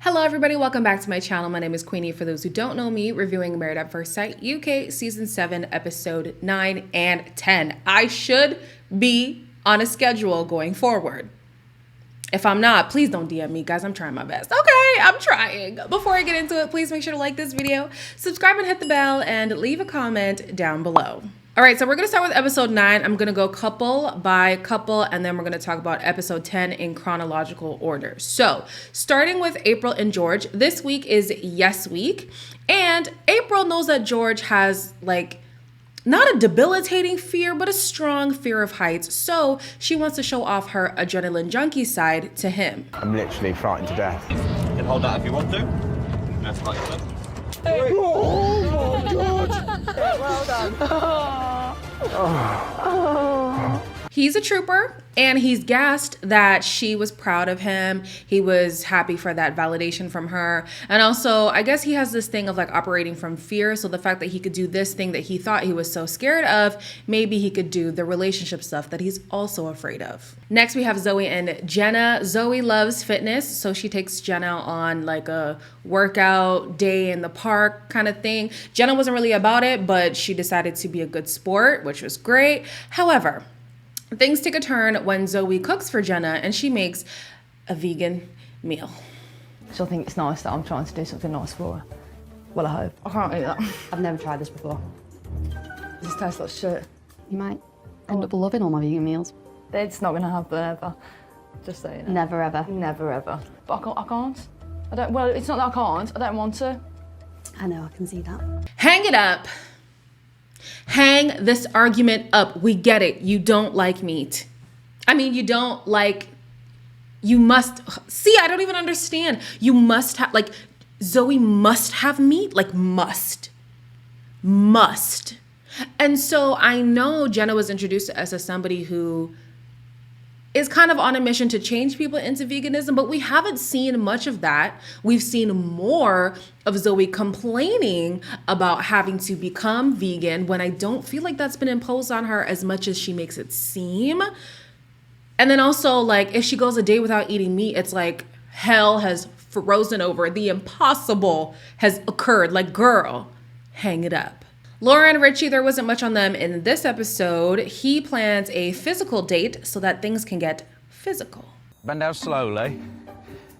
Hello everybody, welcome back to my channel. My name is Queenie. For those who don't know me, reviewing Married at First Sight UK Season 7, Episode 9 and 10. I should be on a schedule going forward. If I'm not, please don't DM me, guys. I'm trying my best. Okay, I'm trying. Before I get into it, please make sure to like this video, subscribe and hit the bell, and leave a comment down below. All right, so we're gonna start with episode 9. I'm gonna go couple by couple, and then we're gonna talk about episode 10 in chronological order. So starting with April and George, this week is Yes Week, and April knows that George has not a debilitating fear, but a strong fear of heights. So she wants to show off her adrenaline junkie side to him. I'm literally frightened to death. You can hold that if you want to. That's like that. Oh my God! Well done. He's a trooper, and he's gassed that she was proud of him. He was happy for that validation from her. And also, I guess he has this thing of operating from fear. So the fact that he could do this thing that he thought he was so scared of, maybe he could do the relationship stuff that he's also afraid of. Next, we have Zoe and Jenna. Zoe loves fitness, so she takes Jenna on a workout day in the park kind of thing. Jenna wasn't really about it, but she decided to be a good sport, which was great. However, things take a turn when Zoe cooks for Jenna and she makes a vegan meal. She'll think it's nice that I'm trying to do something nice for her. Well, I hope. I can't eat that. I've never tried this before. This tastes like shit. You might end up loving all my vegan meals. It's not going to happen ever. Just saying it. Never ever. Never ever. But I can't. I don't, well, it's not that I can't. I don't want to. I know, I can see that. Hang it up. Hang this argument up. We get it. You don't like meat. I mean, you must, see, I don't even understand. You must have, Zoe must have meat, must. And so I know Jenna was introduced to us as somebody who is kind of on a mission to change people into veganism, but we haven't seen much of that. We've seen more of Zoe complaining about having to become vegan when I don't feel like that's been imposed on her as much as she makes it seem. And then also, if she goes a day without eating meat, it's like hell has frozen over. The impossible has occurred. Girl, hang it up. Laura and Richie, there wasn't much on them in this episode. He plans a physical date so that things can get physical. Bend down slowly.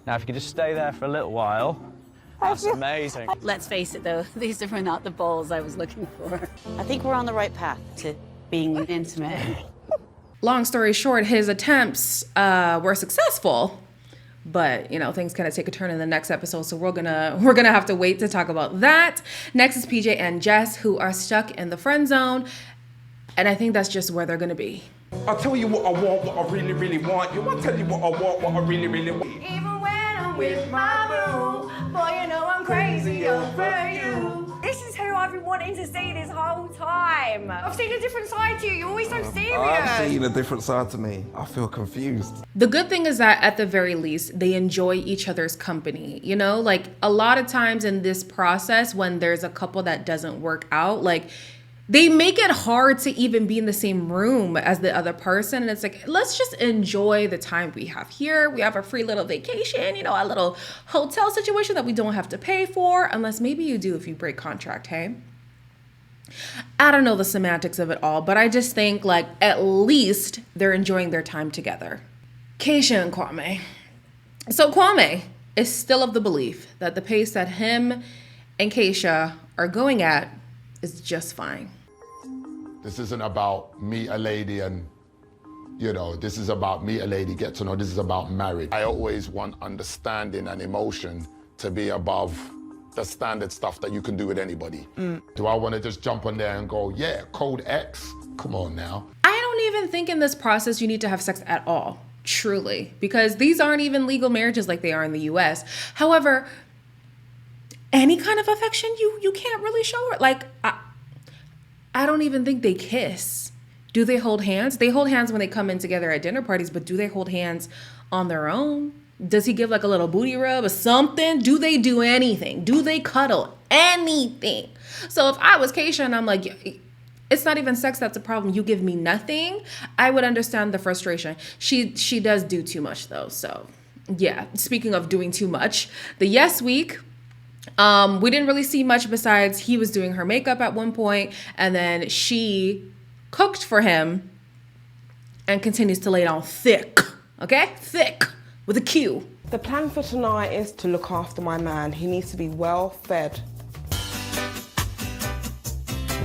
Now, if you could just stay there for a little while. That's amazing. Let's face it though, these are not the balls I was looking for. I think we're on the right path to being intimate. Long story short, his attempts were successful, but things kind of take a turn in the next episode, so we're gonna have to wait to talk about that. Next is PJ and Jess, who are stuck in the friend zone, and I think that's just where they're gonna be. I'll tell you what I want, what I really, really want. You want to tell you what I want, what I really, really want. Even when I'm with my boo, boy, you know I'm crazy over you. This is who I've been wanting to see this whole time. I've seen a different side to you. You're always so serious. I've seen a different side to me. I feel confused. The good thing is that at the very least, they enjoy each other's company. A lot of times in this process, when there's a couple that doesn't work out, they make it hard to even be in the same room as the other person. And it's let's just enjoy the time we have here. We have a free little vacation, a little hotel situation that we don't have to pay for, unless maybe you do if you break contract, hey? I don't know the semantics of it all, but I just think at least they're enjoying their time together. Keisha and Kwame. So Kwame is still of the belief that the pace that him and Keisha are going at is just fine. This isn't about meet a lady and, this is about meet a lady, get to know, this is about marriage. I always want understanding and emotion to be above the standard stuff that you can do with anybody. Do I want to just jump on there and go, yeah, code X? Come on now. I don't even think in this process you need to have sex at all, truly, because these aren't even legal marriages like they are in the US. However, any kind of affection you can't really show her. I don't even think they kiss. Do they hold hands? They hold hands when they come in together at dinner parties, but do they hold hands on their own? Does he give a little booty rub or something? Do they do anything? Do they cuddle? Anything? So if I was Keisha and I'm it's not even sex that's a problem, you give me nothing, I would understand the frustration. She does do too much though, so Yeah, speaking of doing too much, the Yes Week, we didn't really see much besides he was doing her makeup at one point, and then she cooked for him and continues to lay down thick, okay? Thick, with a Q. The plan for tonight is to look after my man. He needs to be well fed.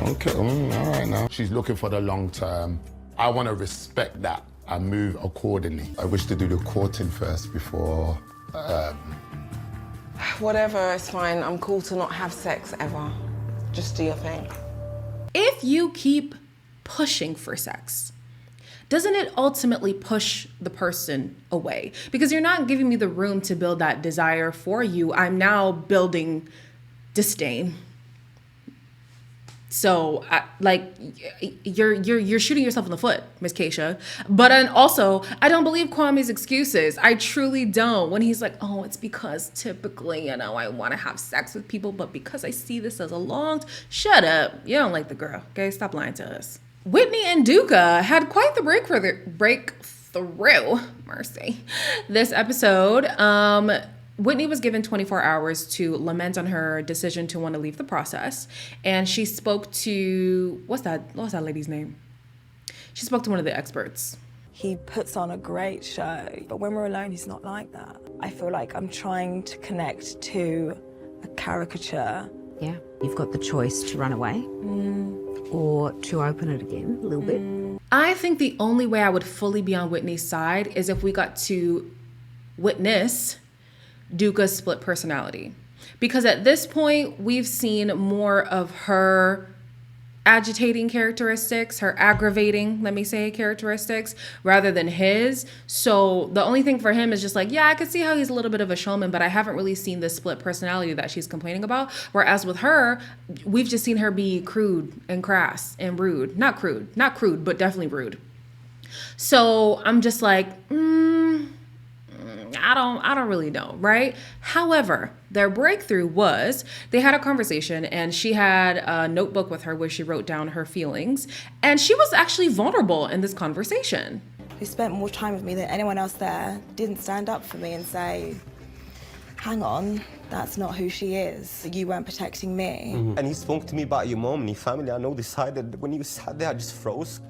Okay, all right now. She's looking for the long term. I want to respect that and move accordingly. I wish to do the courting first before... Whatever, it's fine. I'm cool to not have sex ever. Just do your thing. If you keep pushing for sex, doesn't it ultimately push the person away? Because you're not giving me the room to build that desire for you. I'm now building disdain. So, you're shooting yourself in the foot, Miss Keisha. But also, I don't believe Kwame's excuses. I truly don't. When he's like, oh, it's because typically, I want to have sex with people, but because I see this as a shut up. You don't like the girl, okay? Stop lying to us. Whitney and Duca had quite the breakthrough. Mercy. This episode, Whitney was given 24 hours to lament on her decision to want to leave the process. And she spoke to, what's that lady's name? She spoke to one of the experts. He puts on a great show, but when we're alone, he's not like that. I feel like I'm trying to connect to a caricature. Yeah, you've got the choice to run away or to open it again a little bit. I think the only way I would fully be on Whitney's side is if we got to witness Duca's split personality. Because at this point, we've seen more of her agitating characteristics, her aggravating, let me say, characteristics, rather than his. So the only thing for him is just like, yeah, I could see how he's a little bit of a showman, but I haven't really seen the split personality that she's complaining about. Whereas with her, we've just seen her be crude and crass and rude. Not crude, but definitely rude. So I'm just like, I don't really know, right? However, their breakthrough was they had a conversation and she had a notebook with her where she wrote down her feelings, and she was actually vulnerable in this conversation. He spent more time with me than anyone else there, didn't stand up for me and say, hang on, that's not who she is. You weren't protecting me. And he spoke to me about your mom and your family. I know decided when he was sat there, I just froze.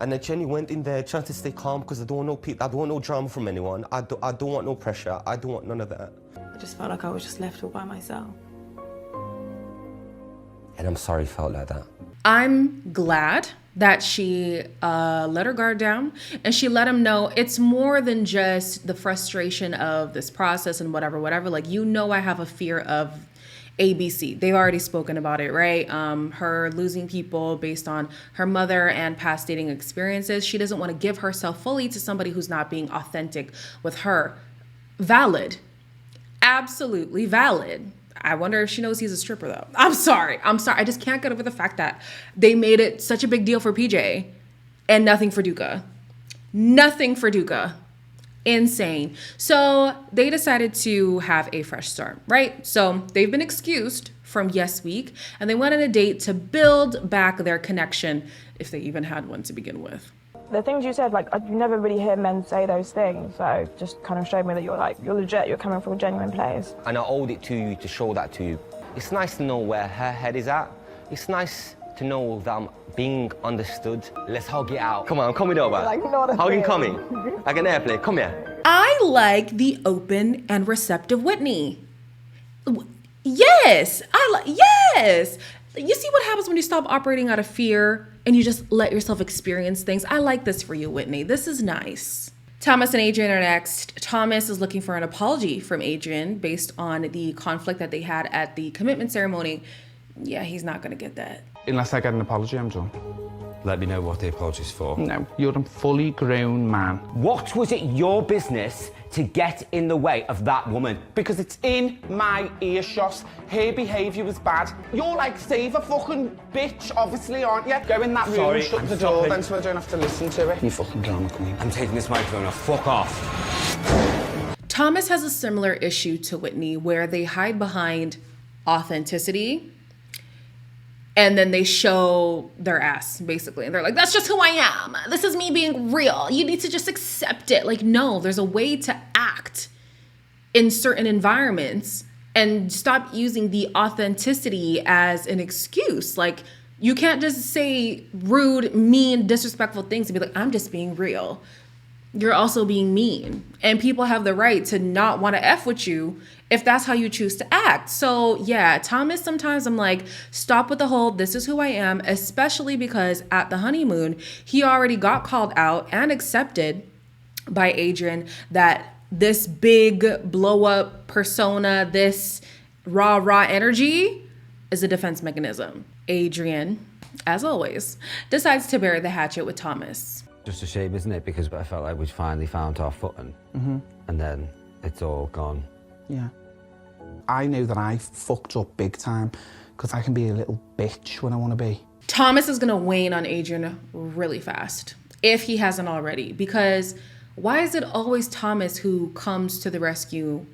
And then Jenny went in there trying to stay calm because I don't want no drama from anyone. I don't want no pressure. I don't want none of that. I just felt like I was just left all by myself. And I'm sorry it felt like that. I'm glad that she let her guard down and she let him know it's more than just the frustration of this process and whatever. Like, I have a fear of ABC. They've already spoken about it, right? Her losing people based on her mother and past dating experiences. She doesn't want to give herself fully to somebody who's not being authentic with her. Valid. Absolutely valid. I wonder if she knows he's a stripper though. I'm sorry. I just can't get over the fact that they made it such a big deal for PJ and nothing for Duca. Insane. So they decided to have a fresh start, right? So they've been excused from Yes Week and they went on a date to build back their connection, if they even had one to begin with. The things you said, you never really hear men say those things, so just kind of showed me that you're legit, you're coming from a genuine place. And I owed it to you to show that to you. It's nice to know where her head is at. It's nice to know that I'm being understood. Let's hug it out. Come on, I'm coming over. Hugging coming. Like an airplane, come here. I like the open and receptive Whitney. Yes, yes. You see what happens when you stop operating out of fear and you just let yourself experience things? I like this for you, Whitney. This is nice. Thomas and Adrian are next. Thomas is looking for an apology from Adrian based on the conflict that they had at the commitment ceremony. Yeah, he's not going to get that. Unless I get an apology, I'm done. Let me know what the apology's for. No, you're a fully grown man. What was it your business to get in the way of that woman? Because it's in my earshot. Her behaviour was bad. You're like, save a fucking bitch, obviously, aren't you? Go in that room and shut the door then so I don't have to listen to it. You fucking drama queen. I'm taking this microphone off. Fuck off. Thomas has a similar issue to Whitney where they hide behind authenticity and then they show their ass, basically. And they're like, that's just who I am. This is me being real. You need to just accept it. Like, no, there's a way to act in certain environments and stop using the authenticity as an excuse. Like, you can't just say rude, mean, disrespectful things and be like, I'm just being real. You're also being mean. And people have the right to not want to F with you if that's how you choose to act. So yeah, Thomas, sometimes I'm like, stop with the whole, this is who I am, especially because at the honeymoon, he already got called out and accepted by Adrian that this big blow up persona, this rah energy is a defense mechanism. Adrian, as always, decides to bury the hatchet with Thomas. Just a shame, isn't it? Because I felt like we'd finally found our footing, and then it's all gone. Yeah. I know that I fucked up big time because I can be a little bitch when I want to be. Thomas is going to wane on Adrian really fast, if he hasn't already, because why is it always Thomas who comes to the rescue?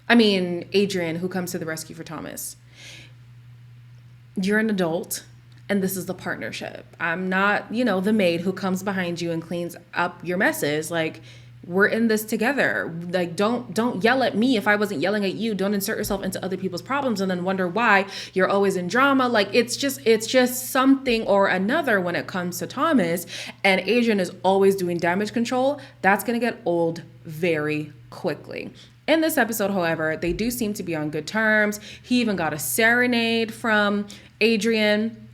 I mean, Adrian who comes to the rescue for Thomas. You're an adult, and this is the partnership. I'm not, the maid who comes behind you and cleans up your messes. Like, we're in this together. Like, don't yell at me if I wasn't yelling at you. Don't insert yourself into other people's problems and then wonder why you're always in drama. Like, it's just something or another when it comes to Thomas, and Adrian is always doing damage control. That's going to get old very quickly. In this episode, however, they do seem to be on good terms. He even got a serenade from Adrian.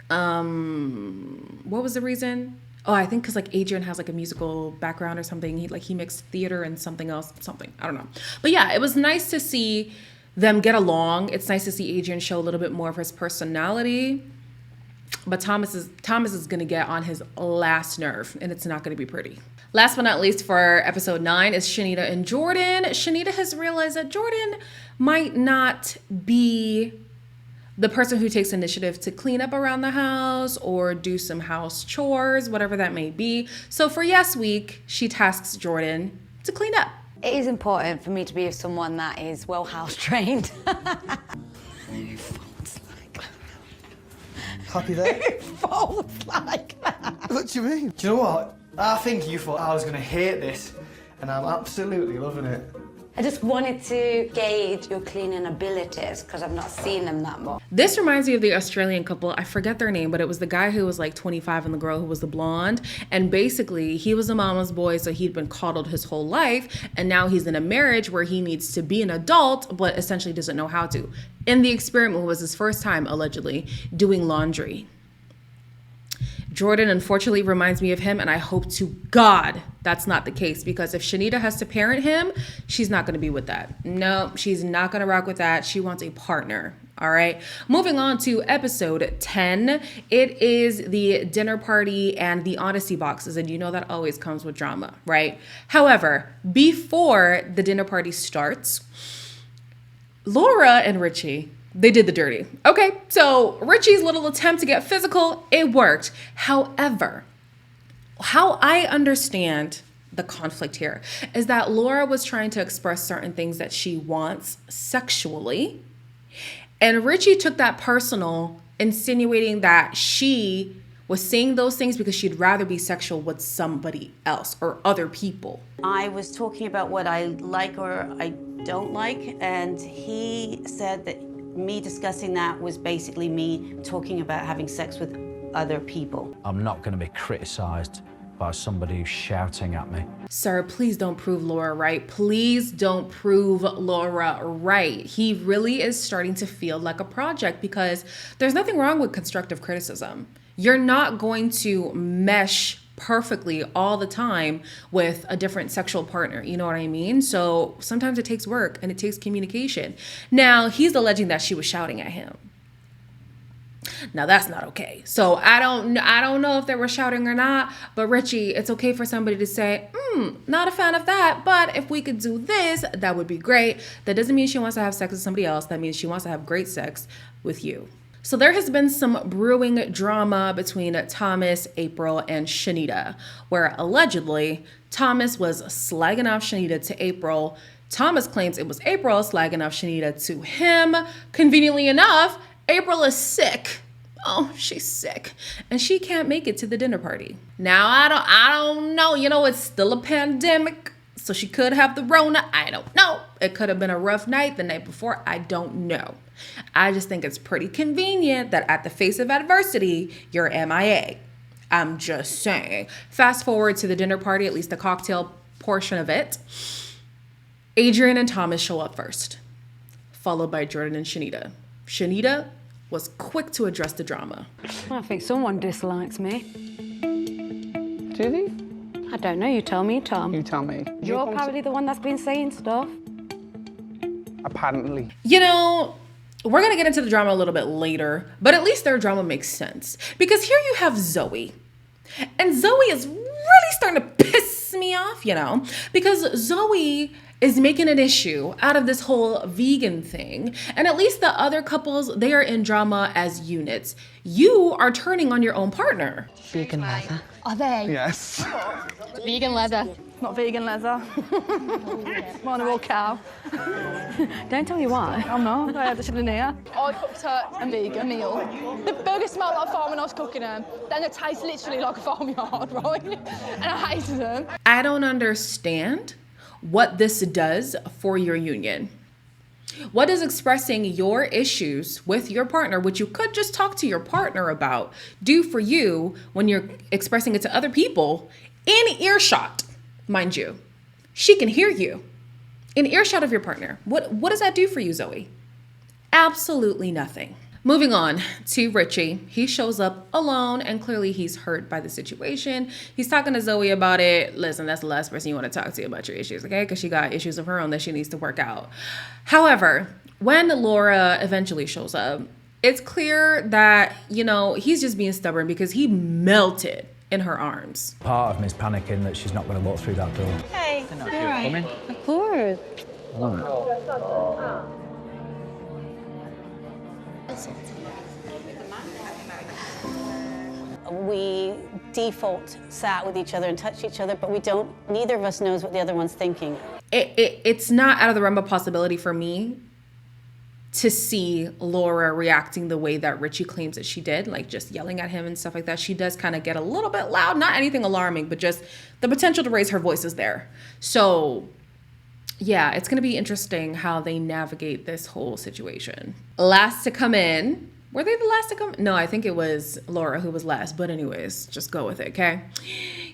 What was the reason? Oh, I think because like Adrian has like a musical background or something. He mixed theater and something else, I don't know. But yeah, it was nice to see them get along. It's nice to see Adrian show a little bit more of his personality. But Thomas is going to get on his last nerve, and it's not going to be pretty. Last but not least for episode 9 is Shanita and Jordan. Shanita has realized that Jordan might not be the person who takes initiative to clean up around the house or do some house chores, whatever that may be. So for Yes Week, she tasks Jordan to clean up. It is important for me to be with someone that is well house trained. Happy there? It folds like that. What do you mean? Do you know what? I think you thought I was going to hate this, and I'm absolutely loving it. I just wanted to gauge your cleaning abilities because I've not seen them that much. This reminds me of the Australian couple. I forget their name, but it was the guy who was like 25 and the girl who was the blonde. And basically, he was a mama's boy, so he'd been coddled his whole life. And now he's in a marriage where he needs to be an adult, but essentially doesn't know how to. In the experiment, was his first time, allegedly, doing laundry. Jordan, unfortunately, reminds me of him, and I hope to God that's not the case, because if Shanita has to parent him, she's not going to be with that. No, she's not going to rock with that. She wants a partner. All right. Moving on to episode 10. It is the dinner party and the honesty boxes, and you know that always comes with drama, right? However, before the dinner party starts, Laura and Richie, they did the dirty. Okay, so Richie's little attempt to get physical, it worked. However, how I understand the conflict here is that Laura was trying to express certain things that she wants sexually, and Richie took that personal, insinuating that she was saying those things because she'd rather be sexual with somebody else or other people. I was talking about what I like or I don't like, and he said that me discussing that was basically me talking about having sex with other people. I'm not going to be criticised by somebody who's shouting at me. Sir, please don't prove Laura right. Please don't prove Laura right. He really is starting to feel like a project, because there's nothing wrong with constructive criticism. You're not going to mesh perfectly all the time with a different sexual partner. You know what I mean? So sometimes it takes work and it takes communication. Now, he's alleging that she was shouting at him. Now that's not okay. So I don't know if they were shouting or not, but Richie, it's okay for somebody to say, not a fan of that, but if we could do this, that would be great. That doesn't mean she wants to have sex with somebody else. That means she wants to have great sex with you. So there has been some brewing drama between Thomas, April, and Shanita, where allegedly Thomas was slagging off Shanita to April. Thomas claims it was April slagging off Shanita to him. Conveniently enough, April is sick. Oh, she's sick. And she can't make it to the dinner party. Now, I don't know. You know, it's still a pandemic, so she could have the Rona. I don't know. It could have been a rough night the night before. I don't know. I just think it's pretty convenient that at the face of adversity, you're MIA. I'm just saying. Fast forward to the dinner party, at least the cocktail portion of it. Adrian and Thomas show up first, followed by Jordan and Shanita. Shanita was quick to address the drama. I think someone dislikes me. Do they? I don't know, you tell me, Tom. You tell me. You're apparently the one that's been saying stuff. Apparently. You know, we're going to get into the drama a little bit later, but at least their drama makes sense. Because here you have Zoe. And Zoe is really starting to piss me off, you know, because Zoe is making an issue out of this whole vegan thing. And at least the other couples, they are in drama as units. You are turning on your own partner. Vegan leather. Are they? Yes. Vegan leather. Not vegan leather. Mine are all cow. Don't tell me why. I'm not. I had this in here. I cooked a vegan meal. The burgers smelled like farm when I was cooking them. Then it tastes literally like a farmyard, right? And I hated them. I don't understand what this does for your union. What does expressing your issues with your partner, which you could just talk to your partner about, do for you when you're expressing it to other people in earshot, mind you? She can hear you in earshot of your partner. What does that do for you, Zoe? Absolutely nothing. Moving on to Richie. He shows up alone and clearly he's hurt by the situation. He's talking to Zoe about it. Listen, that's the last person you want to talk to about your issues, okay? Because she got issues of her own that she needs to work out. However, when Laura eventually shows up, it's clear that, you know, he's just being stubborn because he melted in her arms. Part of me is panicking that she's not going to walk through that door. Hey, you're right. Coming? Of course. We default sat with each other and touched each other, but neither of us knows what the other one's thinking. It's not out of the realm of possibility for me to see Laura reacting the way that Richie claims that she did, like just yelling at him and stuff like that. She does kind of get a little bit loud, not anything alarming, but just the potential to raise her voice is there. So yeah, it's going to be interesting how they navigate this whole situation. Last to come in. Were they the last to come? No, I think it was Laura who was last. But anyways, just go with it, okay?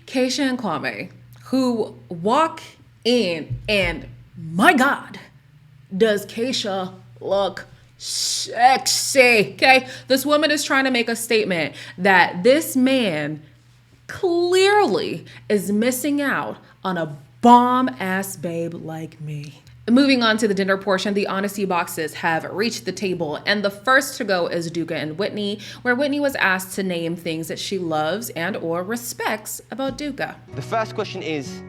Keisha and Kwame, who walk in, and my God, does Keisha look sexy, okay? This woman is trying to make a statement that this man clearly is missing out on a bomb-ass babe like me. Moving on to the dinner portion, the honesty boxes have reached the table, and the first to go is Duca and Whitney, where Whitney was asked to name things that she loves and or respects about Duca. The first question is...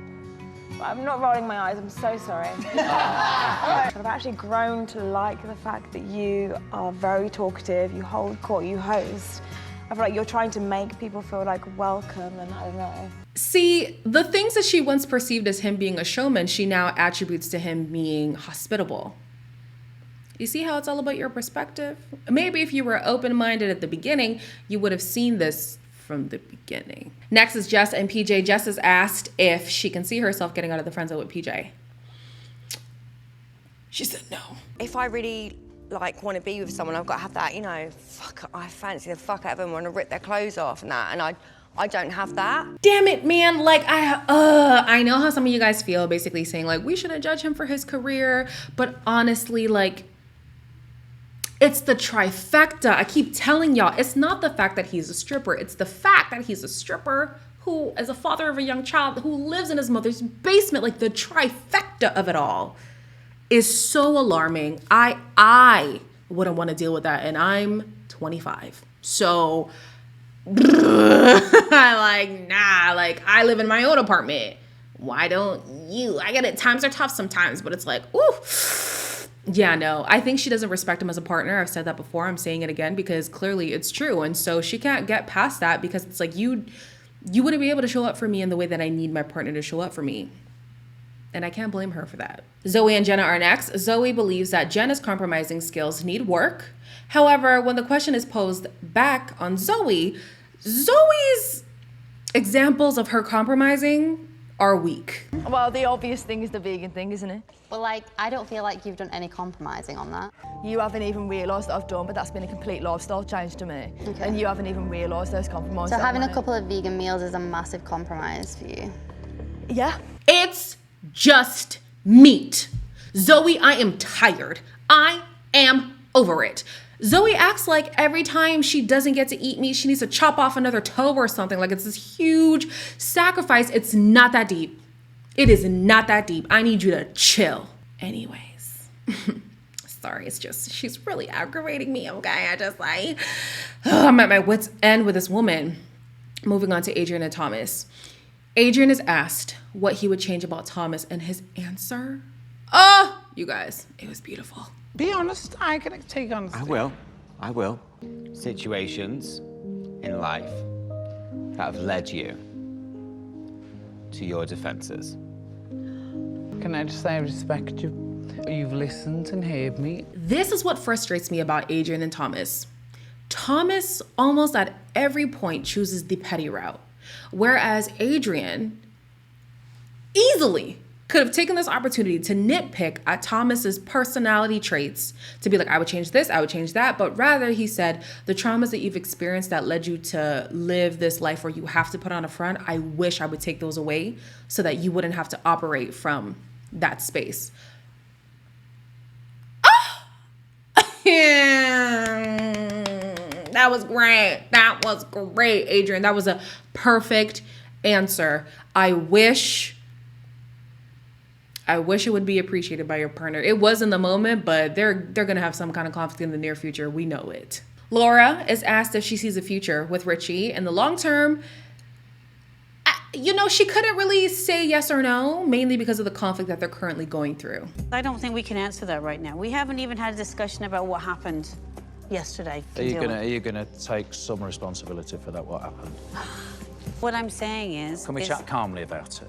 I'm not rolling my eyes, I'm so sorry. I've actually grown to like the fact that you are very talkative, you hold court, you host. I feel like you're trying to make people feel like welcome, and I don't know. See, the things that she once perceived as him being a showman, she now attributes to him being hospitable. You see how it's all about your perspective? Maybe if you were open-minded at the beginning, you would have seen this from the beginning. Next is Jess and PJ. Jess is asked if she can see herself getting out of the friend zone with PJ. She said no. If I really want to be with someone, I've got to have that, you know, I fancy the fuck out of them, want to rip their clothes off and that, and I don't have that. Damn it, man. Like, I know how some of you guys feel, basically saying, like, we shouldn't judge him for his career. But honestly, like, it's the trifecta. I keep telling y'all, it's not the fact that he's a stripper. It's the fact that he's a stripper who, as a father of a young child, who lives in his mother's basement. Like, the trifecta of it all is so alarming. I wouldn't want to deal with that. And I'm 25. So... I live in my own apartment. Why don't you? I get it. Times are tough sometimes, but it's like, ooh. Yeah, no. I think she doesn't respect him as a partner. I've said that before. I'm saying it again because clearly it's true. And so she can't get past that because it's like you wouldn't be able to show up for me in the way that I need my partner to show up for me. And I can't blame her for that. Zoe and Jenna are next. Zoe believes that Jenna's compromising skills need work. However, when the question is posed back on Zoe's examples of her compromising are weak. Well, the obvious thing is the vegan thing, isn't it? Well, like, I don't feel like you've done any compromising on that. You haven't even realised that I've done, but that's been a complete lifestyle change to me. Okay. And you haven't even realised those compromises. So having a couple of vegan meals is a massive compromise for you? Yeah. It's just meat. Zoe, I am tired. I am over it. Zoe acts like every time she doesn't get to eat meat, she needs to chop off another toe or something. Like it's this huge sacrifice. It's not that deep. It is not that deep. I need you to chill. Anyways. Sorry, it's just, she's really aggravating me, okay? I'm at my wit's end with this woman. Moving on to Adrian and Thomas. Adrian is asked what he would change about Thomas, and his answer, oh, you guys, it was beautiful. Be honest, I can take honesty. I will. Situations in life that have led you to your defences. Can I just say I respect you? You've listened and heard me. This is what frustrates me about Adrian and Thomas. Thomas almost at every point chooses the petty route, whereas Adrian easily could have taken this opportunity to nitpick at Thomas's personality traits, to be like, I would change this, I would change that, but rather he said, the traumas that you've experienced that led you to live this life where you have to put on a front, I wish I would take those away so that you wouldn't have to operate from that space. That was great. That was great, Adrian. That was a perfect answer. I wish it would be appreciated by your partner. It was in the moment, but they're gonna have some kind of conflict in the near future. We know it. Laura is asked if she sees a future with Richie in the long term. She couldn't really say yes or no, mainly because of the conflict that they're currently going through. I don't think we can answer that right now. We haven't even had a discussion about what happened yesterday. Are you gonna take some responsibility for that? What happened? What I'm saying is... Can we chat calmly about it?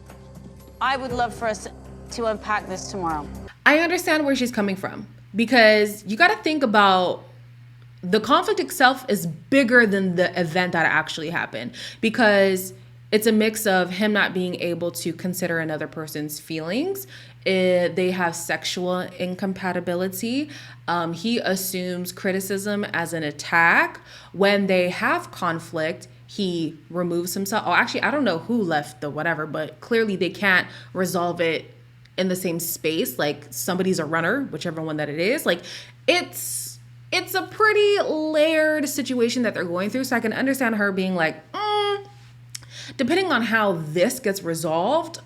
I would love for us to unpack this tomorrow. I understand where she's coming from, because you got to think about the conflict itself is bigger than the event that actually happened, because it's a mix of him not being able to consider another person's feelings. They have sexual incompatibility. He assumes criticism as an attack. When they have conflict, he removes himself. Oh, actually, I don't know who left the whatever, but clearly they can't resolve it in the same space. Like somebody's a runner, whichever one that it is. Like it's a pretty layered situation that they're going through. So I can understand her being like, depending on how this gets resolved,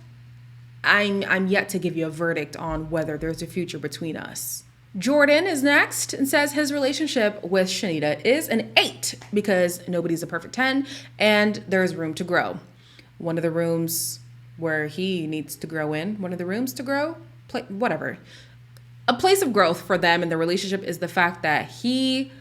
I'm yet to give you a verdict on whether there's a future between us. Jordan is next and says his relationship with Shanita is an 8 because nobody's a perfect 10 and there's room to grow. One of the rooms where he needs to grow in, one of the rooms to grow, whatever. A place of growth for them in the relationship is the fact that he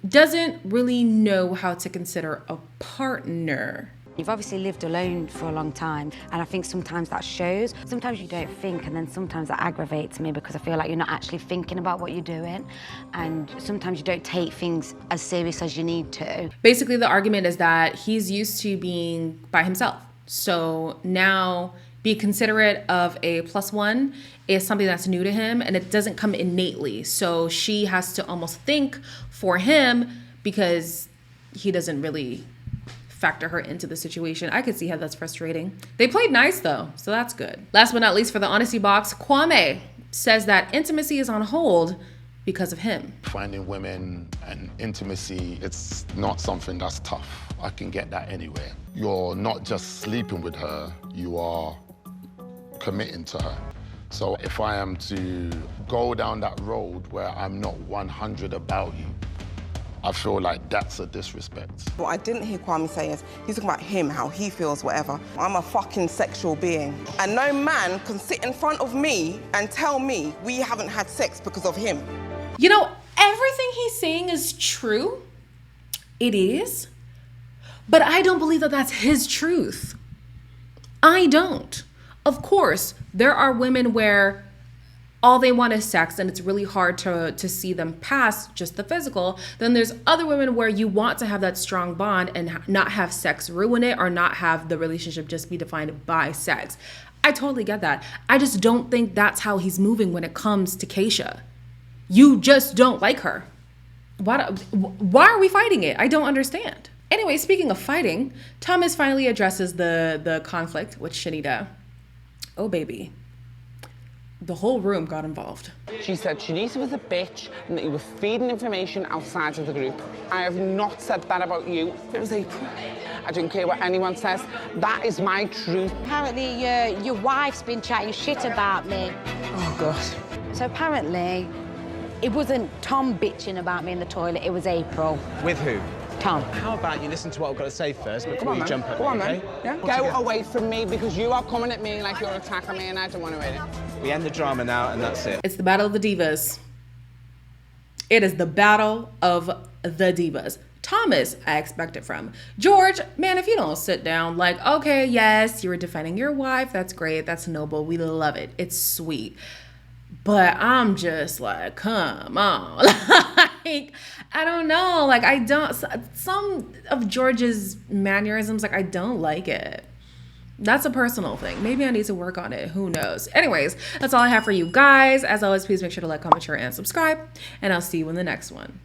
doesn't really know how to consider a partner. You've obviously lived alone for a long time, and I think sometimes that shows. Sometimes you don't think, and then sometimes that aggravates me because I feel like you're not actually thinking about what you're doing, and sometimes you don't take things as serious as you need to. Basically, the argument is that he's used to being by himself. So now be considerate of a +1 is something that's new to him, and it doesn't come innately. So she has to almost think for him because he doesn't really factor her into the situation. I could see how that's frustrating. They played nice though, so that's good. Last but not least for the honesty box, Kwame says that intimacy is on hold because of him. Finding women and intimacy, it's not something that's tough. I can get that anywhere. You're not just sleeping with her, you are committing to her. So if I am to go down that road where I'm not 100 about you, I feel like that's a disrespect. What I didn't hear Kwame say is, he's talking about him, how he feels, whatever. I'm a fucking sexual being. And no man can sit in front of me and tell me we haven't had sex because of him. You know, everything he's saying is true. It is. But I don't believe that that's his truth. I don't. Of course, there are women where all they want is sex, and it's really hard to see them past just the physical. Then there's other women where you want to have that strong bond and not have sex ruin it, or not have the relationship just be defined by sex. I totally get that. I just don't think that's how he's moving when it comes to Keisha. You just don't like her. Why are we fighting it? I don't understand. Anyway, speaking of fighting, Thomas finally addresses the conflict with Shanita. Oh, baby. The whole room got involved. She said Shanita was a bitch and that you were feeding information outside of the group. I have not said that about you. It was April. I don't care what anyone says. That is my truth. Apparently, your wife's been chatting shit about me. Oh, God. So apparently, it wasn't Tom bitching about me in the toilet, it was April. With who? Tom. How about you listen to what I've got to say first before Come on, you man. jump at Go on, me, man. okay? Yeah? Go away from me because you are coming at me like you're attacking me and I don't want to hear it. We end the drama now and that's it. It's the battle of the divas. It is the battle of the divas. Thomas, I expect it from. George, man, if you don't sit down, like, okay, yes, you were defending your wife. That's great. That's noble. We love it. It's sweet. But I'm just like, come on. Like, I don't know. Like, I don't, some of George's mannerisms, like, I don't like it. That's a personal thing. Maybe I need to work on it. Who knows? Anyways, that's all I have for you guys. As always, please make sure to like, comment, share, and subscribe. And I'll see you in the next one.